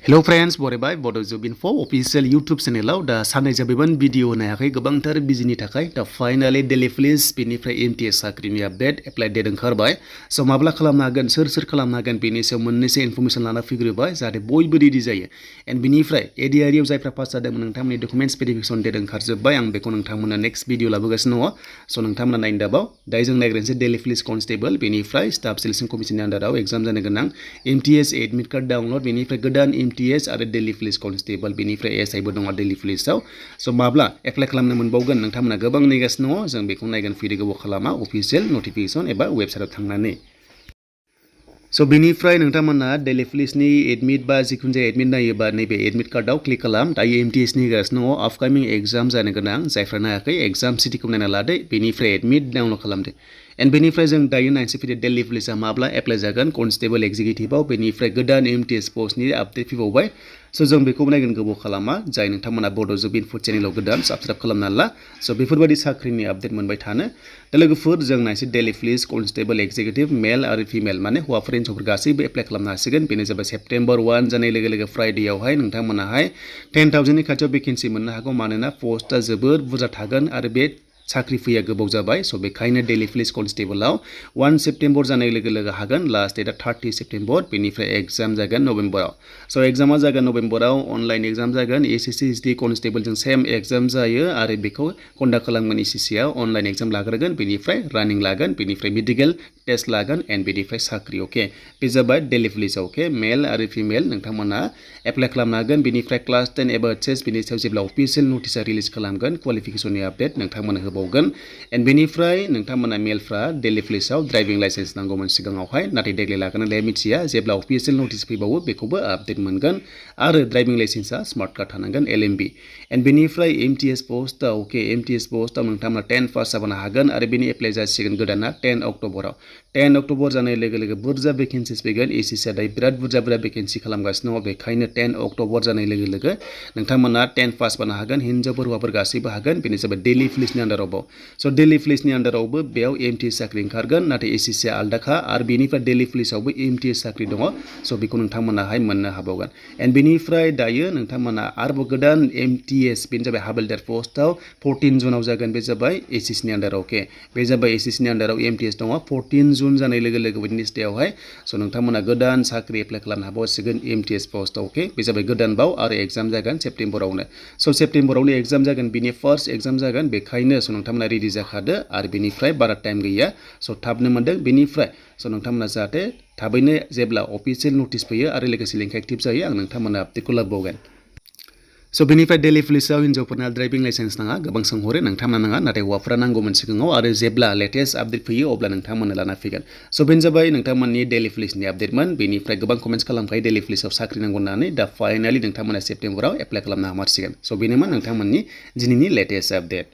Hello friends, बरायबाय Bodo Info official YouTube channel दा साननै जाबायमोन भिडिअ नायाखै गोबांथार बिजिनि थाखाय दा फाइनाली डेली पुलिस बेनिफ्राय MTS साख्रिनि आपडेट एप्लाइ डेट ओंखारबाय स' माब्ला खालामनो हागोन सोर खालामनो हागोन बेनि सायाव मोननैसो इनफरमेशन लाना फैग्रोबाय जाहाथे बयबो रेडि जायो एन्ड बेनिफ्राय एडिआरियाव जायफ्रा पास जादोंमोन नोंथांमोननि डकुमेन्ट्स भेरिफिकेसन डेट ओंखारजोब्बाय आं बेखौ नोंथांमोननो नेक्स्ट भिडिअ लाबोगासिनो दङ स' नोंथांमोना नायनो दाबाव दायो जों नायग्रोनोसै डेली पुलिस कनस्टेबल बेनिफ्राय स्टाफ सिलेक्शन कमिशननि आन्डाराव एग्जाम जानो गोनां MTS एडमिट कार्ड डाउनलड बेनिफ्राय गोदान MTS आरो डेली पुलिस कनस्टेबल बेनिफ्राय एसआइबो दङ डेली पुलिसाव स' माब्ला एप्लाइ खालामनो मोनबावगोन नोंथांमोना गोबां नेगासिनो दङ जों बेखौ नायगोन फैदो गोबाव खालामा अफिसियेल नटिफिकेसन एबा वेबसाइटआव थांनानै स' बेनिफ्राय नोंथांमोना डेली पुलिसनि एडमिट बा जिखुनु जाया एडमिट नायोबा नैबे एडमिट कार्डआव क्लिक खालाम दायो MTS नि होगासिनो दङ आपकामिं एग्जाम जानो गोनां जायफ्रा नायाखै एग्जाम सिटिखौ नायना लादो बेनिफ्राय एडमिट डाउनलड खालामदो एन्ड बेनिफ्राय जों दायो नायनोसै फैदो डेली पुलिसा माब्ला एप्लाइ जागोन कनस्टेबल एक्जिकिउटिभआव बेनिफ्राय गोदान MTS पस्टनि आपडेट फैबावबाय स' जों बेखौबो नायगोन गोबाव खालामा जाय नोंथांमोना बड' इनफो चेनेलाव गोदान साबसक्राइब खालामना ला स' बेफोरबायदि साख्रिनि आपडेट मोनबाय थानो दा लोगोफोर जों नायनोसै डेली पुलिस कनस्टेबल एक्जिकिउटिभ मेल आरो फिमेल माने हौवाफोर हिन्जावफोर गासैबो एप्लाइ खालामनो हासिगोन बेनो जाबाय सेप्टेम्बर 1 जानाय लोगो लोगो फ्राइडेआवहाय नोंथांमोनाहाय 10,000नि खाथियाव भेकेन्सि मोननो हागौ मानोना पस्टआ जोबोद बुरजा थागोन आरो बे साख्रि फैया गोबाव जाबाय स' बेखायनो डेली पुलिस कनस्टेबलाव 1 सेप्टेम्बर जानाय लोगो लोगो हागोन लास्ट डेटआ 30 सेप्टेम्बर बेनिफ्राय एग्जाम जागोन नभेम्बराव स' एग्जामा जागोन नभेम्बराव अनलाइन एग्जाम जागोन SSC SD कनस्टेबलजों सेम एग्जाम जायो आरो बेखौ कन्डाक्ट खालामगोन SSCआव अनलाइन एग्जाम लाग्रोगोन बेनिफ्राय रानिं लागोन बेनिफ्राय मेडिकेल टेस्ट लागोन एन्ड बेनिफ्राय साख्रि अके बे जाबाय डेली पुलिसाव अके मेल आरो फिमेल नोंथांमोना एप्लाइ खालामनो हागोन बेनिफ्राय क्लास 10 एबा HS बेनि सायाव जेब्ला अफिसियेल नटिसआ रिलिज खालामगोन क्वालिफिकेसननि आपडेट नोंथांमोना होबावगोन एन्ड बेनिफ्राय नोंथांमोना मेलफ्रा डेली पुलिसाव ड्राइभिं लाइसेन्स नांगौमोन सिगाङावहाय नाथाय देग्लाय लागोन लाया मिथिया जेब्ला अफिसियेल नटिस फैबावो बेखौबो आपडेट मोनगोन आरो ड्राइभिं लाइसेन्सआ स्मार्ट कार्ड थानांगोन LMB एन्ड बेनिफ्राय MTS पस्टआव अके MTS पस्टआव नोंथांमोना 10 पास जाबानो हागोन आरो बेनि एप्लाइ जासिगोन गोदाना 10 अक्ट'बराव 10 अक्ट'बर जानाय लोगो लोगो बुरजा भेकेन्सिस फैगोन SSCआ दायो बिराद बुरजा भेकेन्सि खालामगासिनो दङ बेखायनो 10 अक्ट'बर जानाय लोगो लोगो नोंथांमोना 10 पास जानो हागोन हिन्जावफोर हौवाफोर गासैबो हागोन बेनो जाबाय डेली पुलिसनि आन्डारावबो स' डेली पुलिसनि आन्डारावबो बेयाव MTS साख्रि ओंखारगोन नाथाय SSCआ आलदाखा आरो बेनिफ्राय डेली पुलिसावबो MTS साख्रि दङ स' बेखौ नोंथांमोनाहाय मोननो हाबावगोन एन्ड बेनिफ्राय दायो नोंथांमोना आरोबाव गोदान MTS बेनो जाबाय हाबिलदार पस्टआव 14 जुनाव जागोन बे जाबाय SSCनि आन्डाराव अके बे जाबाय SSCनि आन्डाराव MTS दङ 14 जुन जानाय लोगो लोगो वेडनेसडेआवहाय स' नोंथांमोना गोदान साख्रि एप्लाइ खालामनो हाबावसिगोन MTS पस्टआव अके बे जाबाय गोदान बाव आरो एग्जाम जागोन सेप्टेम्बरावनो स' सेप्टेम्बरावनो एग्जाम जागोन बिनि फार्स्ट एग्जाम जागोन बेखायनो स' नोंथांमोना रेडि जाखादो आरो बेनिफ्राय बारा टाइम गैया स' थाबनो मोनदों बेनिफ्राय स' नोंथांमोना जाहाथे थाबैनो जेब्ला अफिसियेल नटिस फैयो आरो लोगोसे लिंक एक्टिभ जायो आं नोंथांमोना आपडेटखौ लाबोबावगोन स' बेनिफ्राय डेली पुलिसाव हिन्जावफोरना ड्राइभिं लाइसेन्स नाङा गोबां सोंहरो नोंथांमोना नाङा नाथाय हौवाफोरा नांगौमोन सिगाङाव आरो जेब्ला लेटेस्ट आपडेट फैयो अब्ला नोंथांमोननो लाना फैगोन स' बेनो जाबाय नोंथांमोननि डेली पुलिसनि आपडेटमोन बेनिफ्राय गोबां कमेन्ट्स खालामखायो डेली पुलिसाव साख्रि नांगौ होननानै दा फाइनालि नोंथांमोना सेप्टेम्बराव एप्लाइ खालामनो हामारसिगोन स' बेनोमोन नोंथांमोननि दिनैनि लेटेस्ट आपडेट